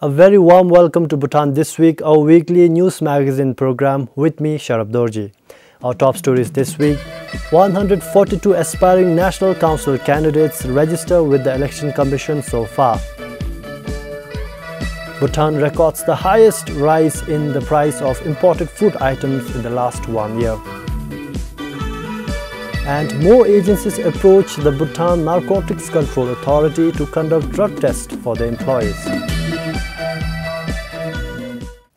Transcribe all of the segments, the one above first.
A very warm welcome to Bhutan This Week, our weekly news magazine program with me, Sharab Dorji. Our top stories this week: 142 aspiring National Council candidates register with the Election Commission so far. Bhutan records the highest rise in the price of imported food items in the last 1 year. And more agencies approach the Bhutan Narcotics Control Authority to conduct drug tests for their employees.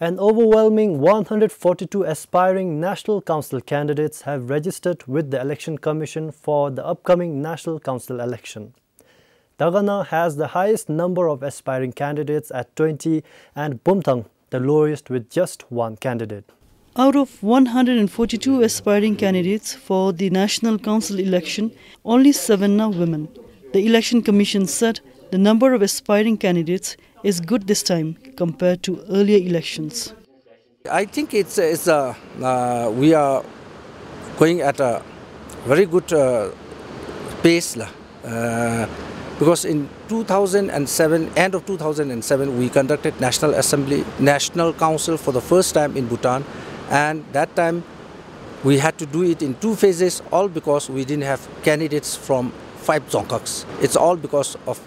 An overwhelming 142 aspiring National Council candidates have registered with the Election Commission for the upcoming National Council election. Dagana has the highest number of aspiring candidates at 20 and Bumthang the lowest with just one candidate. Out of 142 aspiring candidates for the National Council election, only 7 are women. The Election Commission said the number of aspiring candidates is good this time compared to earlier elections. I think we are going at a very good pace. Because in 2007, end of 2007, we conducted National Council for the first time in Bhutan, and that time we had to do it in 2 phases, all because we didn't have candidates from 5 dzongkhaks. It's all because of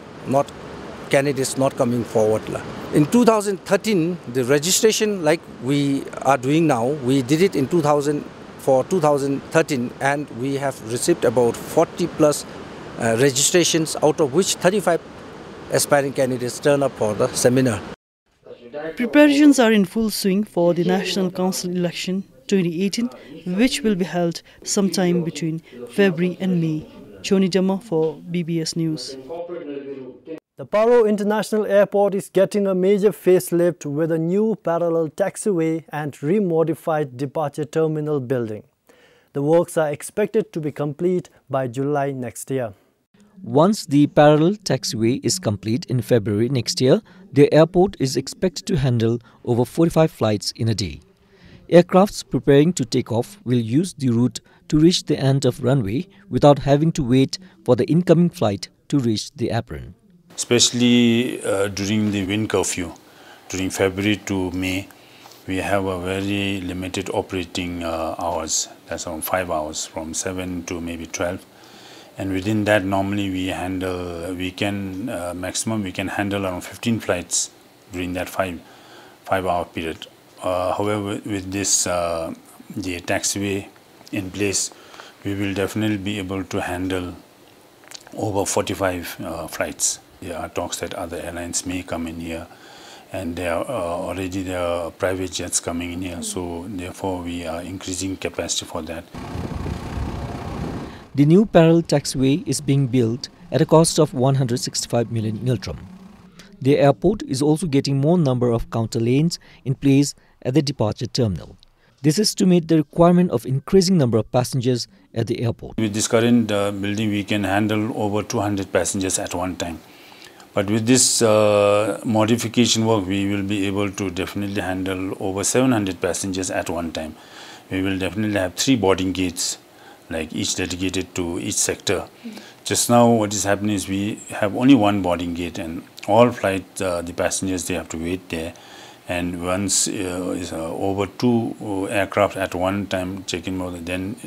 candidates not coming forward. In 2013, the registration like we are doing now, we did it in 2013, and we have received about 40 plus registrations, out of which 35 aspiring candidates turn up for the seminar. Preparations are in full swing for the National Council election 2018, which will be held sometime between February and May. Choni Jama for BBS News. The Paro International Airport is getting a major facelift with a new parallel taxiway and remodified departure terminal building. The works are expected to be complete by July next year. Once the parallel taxiway is complete in February next year, the airport is expected to handle over 45 flights in a day. Aircrafts preparing to take off will use the route to reach the end of runway without having to wait for the incoming flight to reach the apron. Especially during the wind curfew, during February to May, we have a very limited operating hours. That's around 5 hours, from 7 to maybe 12. And within that, normally maximum we can handle around 15 flights during that 5-hour period. However, with this the taxiway in place, we will definitely be able to handle over 45 flights. There are talks that other airlines may come in here, and there are private jets coming in here, so therefore we are increasing capacity for that. The new parallel taxiway is being built at a cost of 165 million ngiltram. The airport is also getting more number of counter lanes in place at the departure terminal. This is to meet the requirement of increasing number of passengers at the airport. With this current building, we can handle over 200 passengers at one time. But with this modification work, we will be able to definitely handle over 700 passengers at one time. We will definitely have 3 boarding gates, like each dedicated to each sector. Just now what is happening is we have only 1 boarding gate, and all flights, the passengers, they have to wait there. And once over 2 aircraft at one time check-in mode, then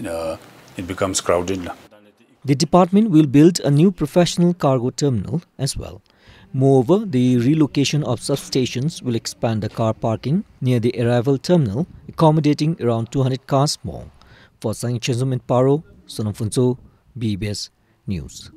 it becomes crowded. The department will build a new professional cargo terminal as well. Moreover, the relocation of substations will expand the car parking near the arrival terminal, accommodating around 200 cars more. For Sangchenzum in Paro, Sonamfunso, BBS News.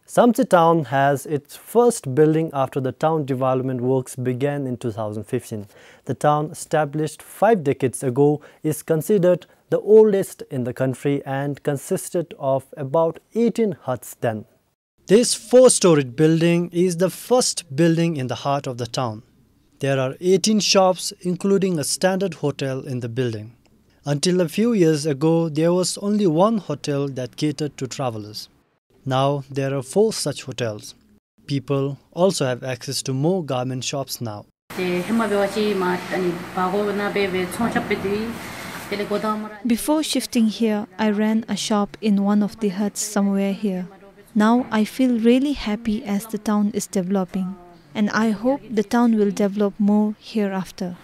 Samche town has its first building after the town development works began in 2015. The town, established 5 decades ago, is considered the oldest in the country and consisted of about 18 huts then. This 4-storied building is the first building in the heart of the town. There are 18 shops, including a standard hotel in the building. Until a few years ago, there was only 1 hotel that catered to travelers. Now there are 4 such hotels. People also have access to more garment shops now. Before shifting here, I ran a shop in one of the huts somewhere here. Now I feel really happy as the town is developing. and I hope the town will develop more hereafter.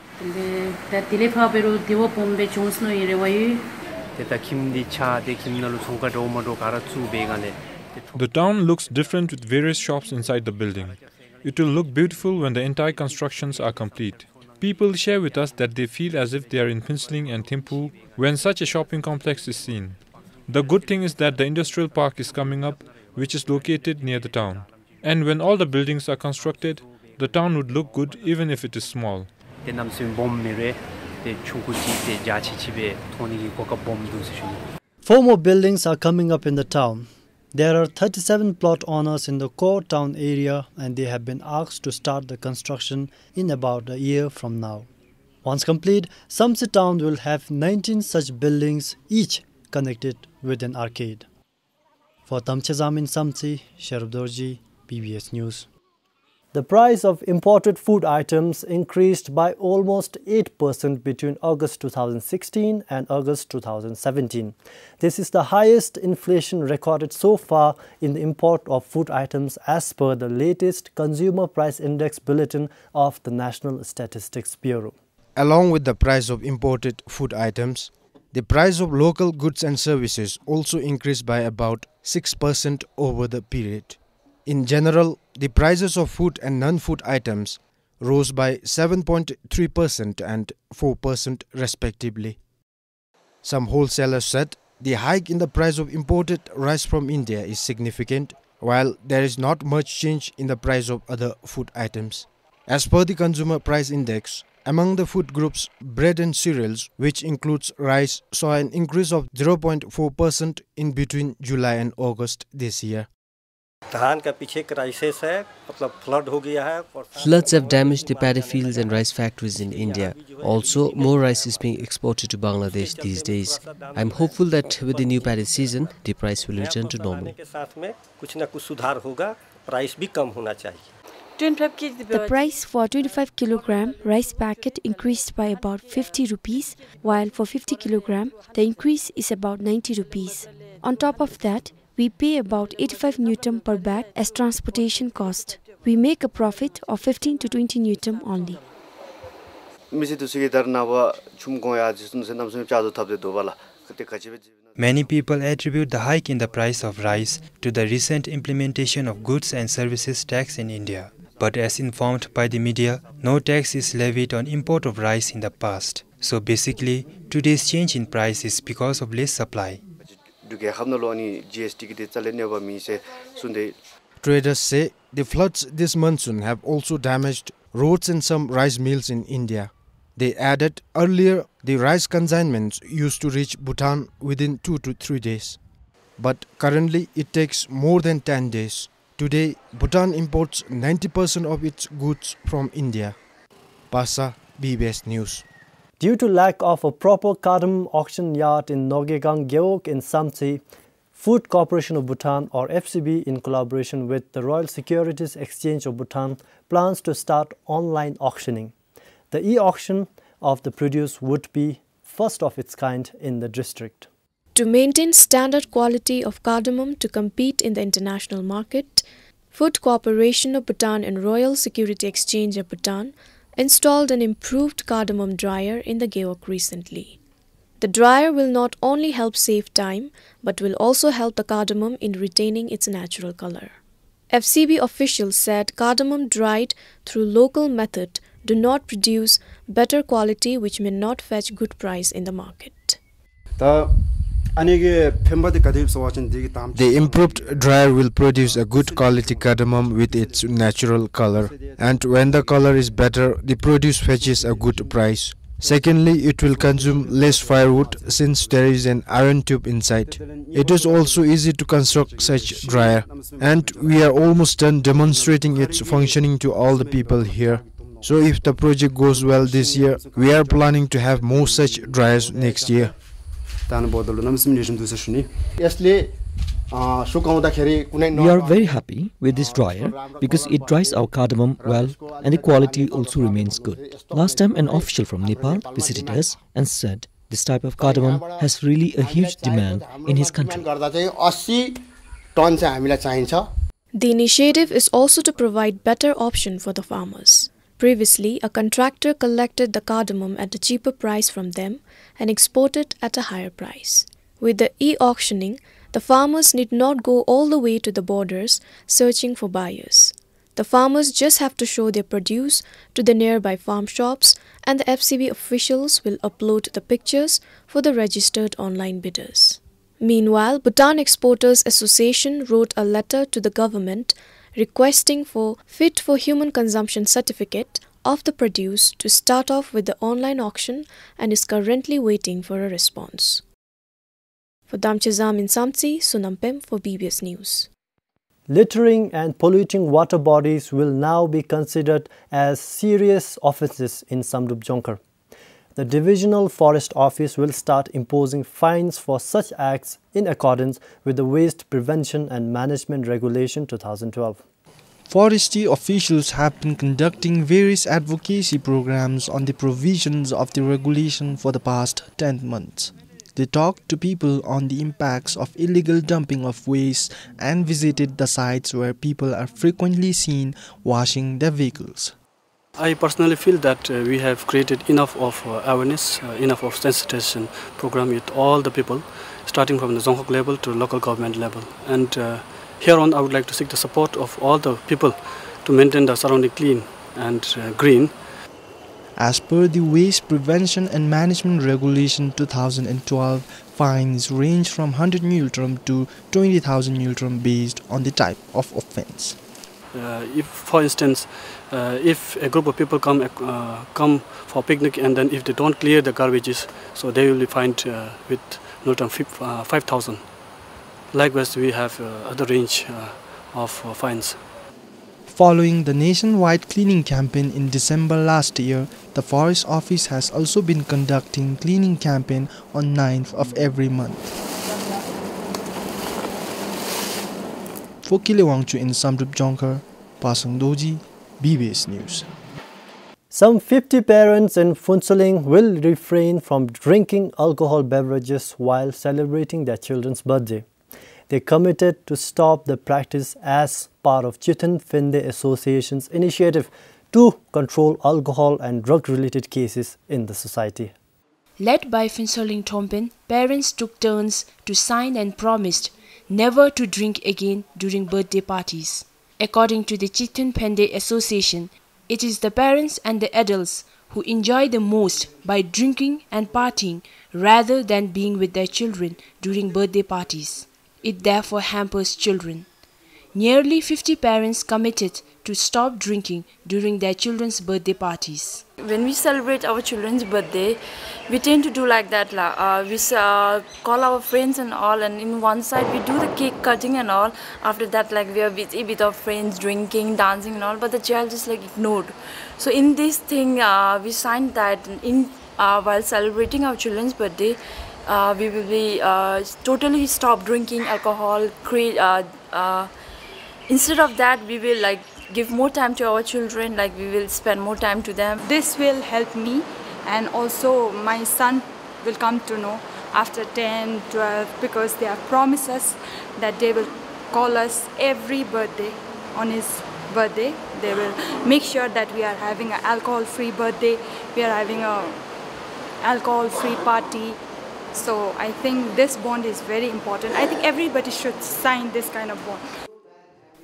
The town looks different with various shops inside the building. It will look beautiful when the entire constructions are complete. People share with us that they feel as if they are in Phinxling and Thimphu when such a shopping complex is seen. The good thing is that the industrial park is coming up, which is located near the town. And when all the buildings are constructed, the town would look good even if it is small. Four more buildings are coming up in the town. There are 37 plot owners in the core town area and they have been asked to start the construction in about a year from now. Once complete, Samtse town will have 19 such buildings, each connected with an arcade. For Tamchezam in Samtse, Sharif Dorji, PBS News. The price of imported food items increased by almost 8% between August 2016 and August 2017. This is the highest inflation recorded so far in the import of food items as per the latest Consumer Price Index Bulletin of the National Statistics Bureau. Along with the price of imported food items, the price of local goods and services also increased by about 6% over the period. In general, the prices of food and non-food items rose by 7.3% and 4% respectively. Some wholesalers said the hike in the price of imported rice from India is significant, while there is not much change in the price of other food items. As per the Consumer Price Index, among the food groups, bread and cereals, which includes rice, saw an increase of 0.4% in between July and August this year. Floods have damaged the paddy fields and rice factories in India. Also, more rice is being exported to Bangladesh these days. I am hopeful that with the new paddy season, the price will return to normal. The price for 25 kg rice packet increased by about 50 rupees, while for 50 kg, the increase is about 90 rupees. On top of that, we pay about 85 Newton per bag as transportation cost. We make a profit of 15 to 20 Newton only. Many people attribute the hike in the price of rice to the recent implementation of goods and services tax in India. But as informed by the media, no tax is levied on import of rice in the past. So basically, today's change in price is because of less supply. Traders say the floods this monsoon have also damaged roads and some rice mills in India. They added earlier the rice consignments used to reach Bhutan within 2 to 3 days. But currently it takes more than 10 days. Today, Bhutan imports 90% of its goods from India. Pasa, BBS News. Due to lack of a proper cardamom auction yard in Nogegang Gyeok in Samtse, Food Corporation of Bhutan or FCB in collaboration with the Royal Securities Exchange of Bhutan plans to start online auctioning. The e-auction of the produce would be first of its kind in the district. To maintain standard quality of cardamom to compete in the international market, Food Corporation of Bhutan and Royal Security Exchange of Bhutan installed an improved cardamom dryer in the Gyeok recently. The dryer will not only help save time, but will also help the cardamom in retaining its natural color. FCB officials said cardamom dried through local method do not produce better quality which may not fetch good price in the market. The improved dryer will produce a good quality cardamom with its natural color, and when the color is better, the produce fetches a good price. Secondly, it will consume less firewood since there is an iron tube inside. It is also easy to construct such dryer, and we are almost done demonstrating its functioning to all the people here. So if the project goes well this year, we are planning to have more such dryers next year. We are very happy with this dryer because it dries our cardamom well and the quality also remains good. Last time an official from Nepal visited us and said this type of cardamom has really a huge demand in his country. The initiative is also to provide better option for the farmers. Previously, a contractor collected the cardamom at a cheaper price from them and exported at a higher price. With the e-auctioning, the farmers need not go all the way to the borders searching for buyers. The farmers just have to show their produce to the nearby farm shops, and the FCB officials will upload the pictures for the registered online bidders. Meanwhile, Bhutan Exporters Association wrote a letter to the government requesting for fit for human consumption certificate of the produce to start off with the online auction and is currently waiting for a response. For Damchazam in Samtsi, Sunampem for BBS News. Littering and polluting water bodies will now be considered as serious offences in Samrup Jonkar. The Divisional Forest Office will start imposing fines for such acts in accordance with the Waste Prevention and Management Regulation 2012. Forestry officials have been conducting various advocacy programs on the provisions of the regulation for the past 10 months. They talked to people on the impacts of illegal dumping of waste and visited the sites where people are frequently seen washing their vehicles. I personally feel that we have created enough of awareness, enough of sensitization program with all the people, starting from the Zonghok level to local government level. And here on, I would like to seek the support of all the people to maintain the surrounding clean and green. As per the Waste Prevention and Management Regulation 2012, fines range from 100 Nultrum to 20,000 Nultrum based on the type of offence. If, for instance, if a group of people come for picnic and then if they don't clear the garbages, so they will be fined with Nultrum 5,000. Likewise, we have other range of fines. Following the nationwide cleaning campaign in December last year, the Forest Office has also been conducting cleaning campaign on 9th of every month. For Kilewangchu in Samrup Jonkar, Pasang Doji, BBS News. Some 50 parents in Phuntsholing will refrain from drinking alcohol beverages while celebrating their children's birthday. They committed to stop the practice as part of Chitan Phende Association's initiative to control alcohol and drug-related cases in the society. Led by Phuntsholing Thompen, parents took turns to sign and promised never to drink again during birthday parties. According to the Chitan Phende Association, it is the parents and the adults who enjoy the most by drinking and partying rather than being with their children during birthday parties. It therefore hampers children. Nearly 50 parents committed to stop drinking during their children's birthday parties. When we celebrate our children's birthday, we tend to do like that. We call our friends and all, and in one side we do the cake cutting and all. After that, we are busy with our friends, drinking, dancing and all, but the child just ignored. So in this thing, we signed that while celebrating our children's birthday, we will be totally stop drinking alcohol. Instead of that, we will give more time to our children, we will spend more time to them. This will help me, and also my son will come to know after 10, 12, because they have promised us that they will call us every birthday. On his birthday, they will make sure that we are having an alcohol-free birthday, we are having an alcohol-free party. So I think this bond is very important. I think everybody should sign this kind of bond.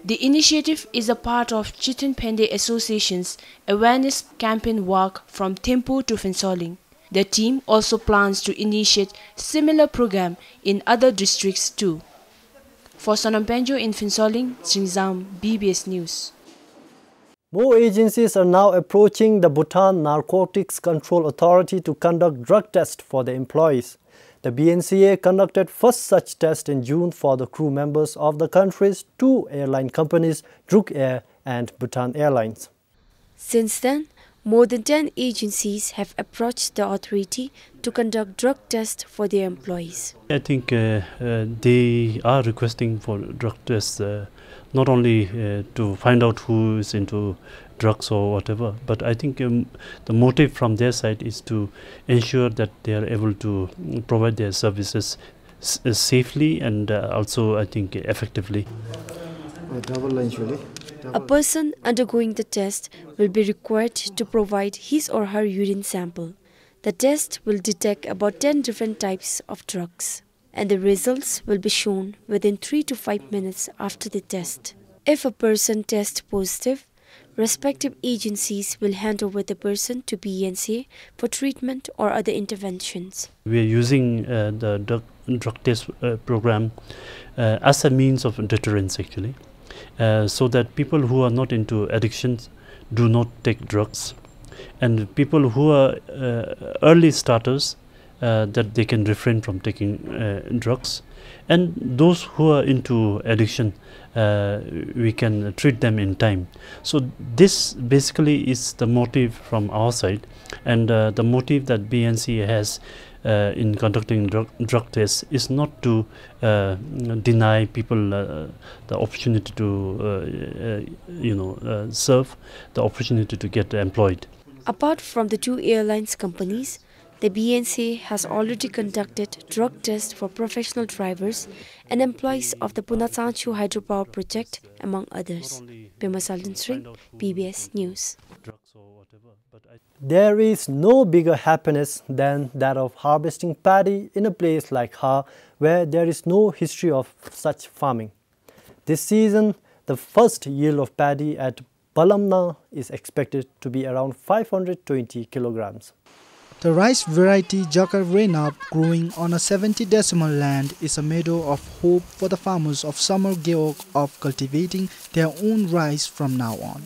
The initiative is a part of Chitan Phende Association's awareness campaign work from Thimphu to Phuntsholing. The team also plans to initiate similar program in other districts too. For Sonampenjo in Phuntsholing, Sringzam, BBS News. More agencies are now approaching the Bhutan Narcotics Control Authority to conduct drug tests for their employees. The BNCA conducted first such test in June for the crew members of the country's two airline companies, Druk Air and Bhutan Airlines. Since then, more than 10 agencies have approached the authority to conduct drug tests for their employees. I think they are requesting for drug tests not only to find out who is into drugs or whatever, but I think the motive from their side is to ensure that they are able to provide their services safely and also I think effectively. A person undergoing the test will be required to provide his or her urine sample. The test will detect about 10 different types of drugs, and the results will be shown within 3 to 5 minutes after the test. If a person tests positive, respective agencies will hand over the person to BNCA for treatment or other interventions. We are using the drug test program as a means of deterrence actually, so that people who are not into addictions do not take drugs, and people who are early starters that they can refrain from taking drugs, and those who are into addiction we can treat them in time. So this basically is the motive from our side, and the motive that BNC has in conducting drug tests is not to deny people the opportunity to serve, the opportunity to get employed. Apart from the two airlines companies, the BNCA has already conducted drug tests for professional drivers and employees of the Punatsanchu hydropower project, among others. Pema Saldensring, PBS News. There is no bigger happiness than that of harvesting paddy in a place like Ha, where there is no history of such farming. This season, the first yield of paddy at Balamna is expected to be around 520 kilograms. The rice variety Cardamom, growing on a 70 decimal land, is a meadow of hope for the farmers of Samar Geok of cultivating their own rice from now on.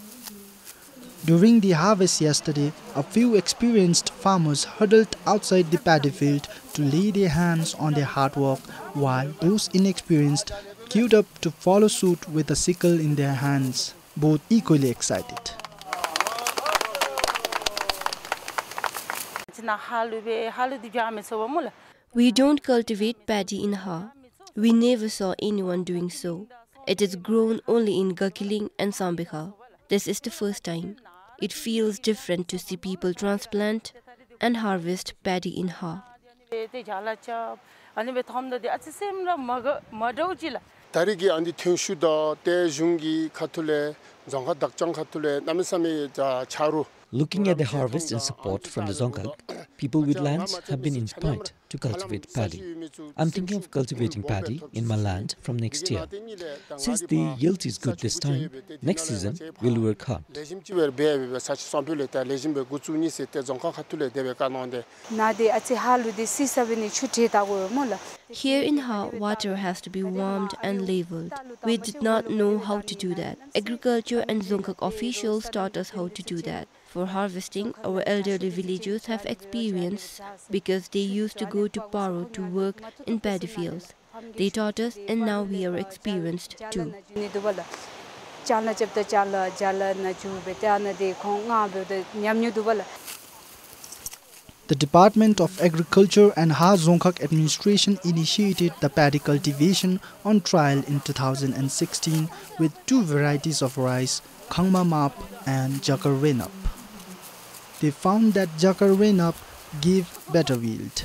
During the harvest yesterday, a few experienced farmers huddled outside the paddy field to lay their hands on their hard work, while those inexperienced queued up to follow suit with a sickle in their hands, both equally excited. We don't cultivate paddy in Ha. We never saw anyone doing so. It is grown only in Gakiling and Sambikha. This is the first time. It feels different to see people transplant and harvest paddy in Ha. 다리기 안디 튕슈다 대중기 카툴레 정가 닭장 카툴레 남삼이 자 차루. Looking at the harvest and support from the Dzongkhag, people with lands have been inspired to cultivate paddy. I'm thinking of cultivating paddy in my land from next year. Since the yield is good this time, next season we'll work hard. Here in Ha, water has to be warmed and leveled. We did not know how to do that. Agriculture and Dzongkhag officials taught us how to do that. For harvesting, our elderly villagers have experience because they used to go to Paro to work in paddy fields. They taught us, and now we are experienced too. The Department of Agriculture and Ha Dzongkhag administration initiated the paddy cultivation on trial in 2016 with two varieties of rice, Cardamom and Cardamom. They found that Cardamom gave better yield.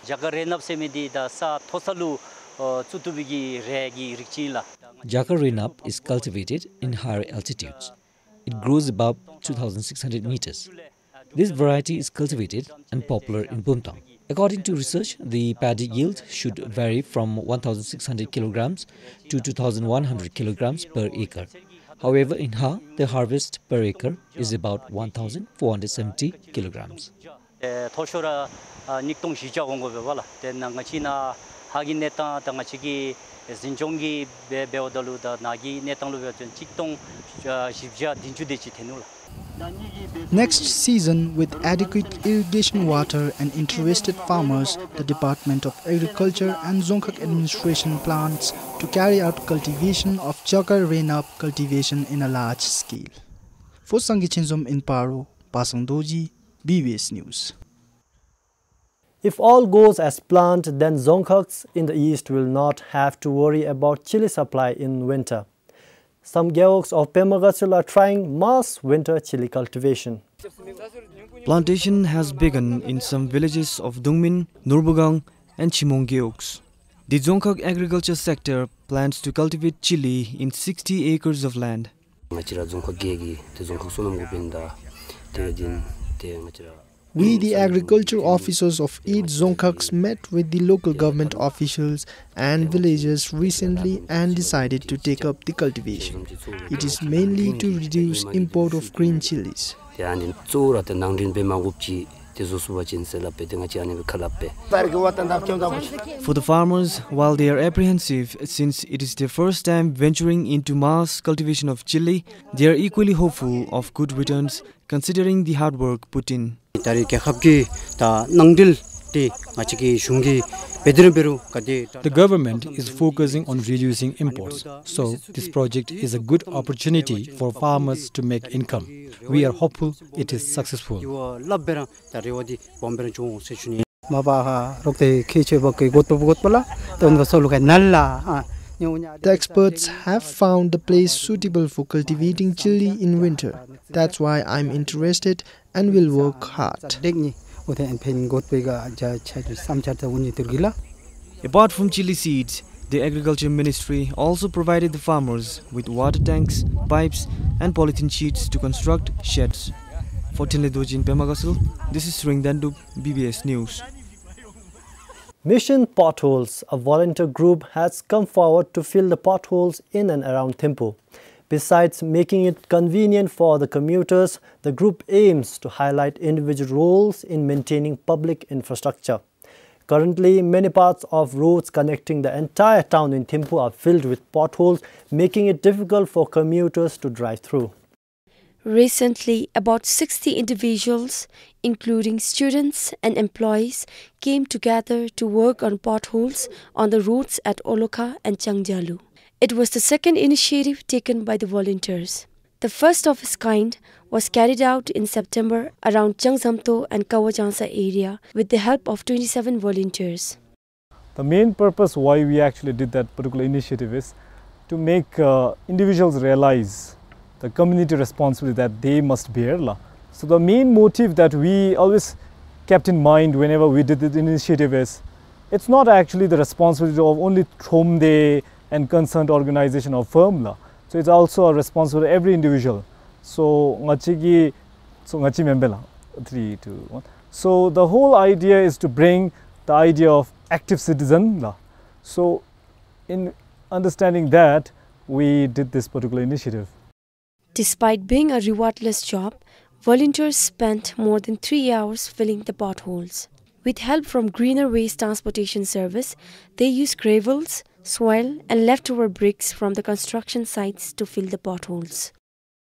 Cardamom is cultivated in higher altitudes. It grows above 2,600 meters. This variety is cultivated and popular in Bhutan. According to research, the paddy yield should vary from 1,600 kilograms to 2,100 kilograms per acre. However, in Ha, the harvest per acre is about 1,470 kilograms. Next season, with adequate irrigation water and interested farmers, the Department of Agriculture and Dzongkhag administration plans to carry out cultivation of Cardamom cultivation in a large scale. For Sangichinzom in Paro, Pasangdoji, BBS News. If all goes as planned, then Dzongkhags in the east will not have to worry about chili supply in winter. Some Geoks of Pemagasul are trying mass winter chili cultivation. Plantation has begun in some villages of Dungmin, Nurbugang and Chimong Geoks. The Dzongkhag agriculture sector plans to cultivate chili in 60 acres of land. We, the agriculture officers of 8 Dzongkhags, met with the local government officials and villagers recently and decided to take up the cultivation. It is mainly to reduce import of green chilies. For the farmers, while they are apprehensive since it is their first time venturing into mass cultivation of chili, they are equally hopeful of good returns considering the hard work put in. The government is focusing on reducing imports, so this project is a good opportunity for farmers to make income. We are hopeful it is successful. The experts have found the place suitable for cultivating chili in winter. That's why I'm interested and will work hard. Apart from chili seeds, the Agriculture Ministry also provided the farmers with water tanks, pipes and polythene sheets to construct sheds. For Tinledojin Pemagasil, this is Sringdandu, BBS News. Mission Potholes, a volunteer group, has come forward to fill the potholes in and around Thimphu. Besides making it convenient for the commuters, the group aims to highlight individual roles in maintaining public infrastructure. Currently, many parts of roads connecting the entire town in Thimphu are filled with potholes, making it difficult for commuters to drive through. Recently, about 60 individuals, including students and employees, came together to work on potholes on the roads at Oloka and Changjalu. It was the second initiative taken by the volunteers. The first of its kind was carried out in September around Changzamto and Kawachansa area with the help of 27 volunteers. The main purpose why we actually did that particular initiative is to make individuals realize the community responsibility that they must bear. So the main motive that we always kept in mind whenever we did this initiative is, it's not actually the responsibility of only Thomde and concerned organization or firm. So it's also a responsibility of every individual. So ngachi membela 3, 2, 1. So the whole idea is to bring the idea of active citizen. So in understanding that, we did this particular initiative. Despite being a rewardless job, volunteers spent more than 3 hours filling the potholes. With help from Greener Waste Transportation Service, they use gravels, soil and leftover bricks from the construction sites to fill the potholes.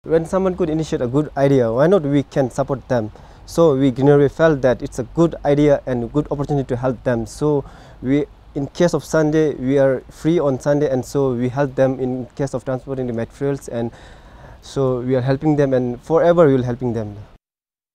When someone could initiate a good idea, why not we can support them? So we Greener felt that it's a good idea and a good opportunity to help them. So we, in case of Sunday, we are free on Sunday, and so we help them in case of transporting the materials, and so we are helping them, and forever we will helping them.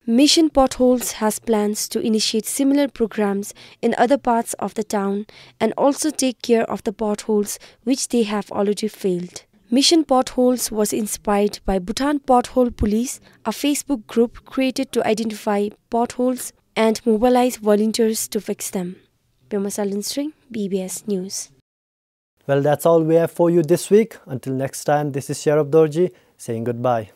Mission Potholes has plans to initiate similar programs in other parts of the town and also take care of the potholes which they have already filled. Mission Potholes was inspired by Bhutan Pothole Police, a Facebook group created to identify potholes and mobilize volunteers to fix them. Pema Salinstring, BBS News. Well, that's all we have for you this week. Until next time, this is Sharaf Dorji saying goodbye.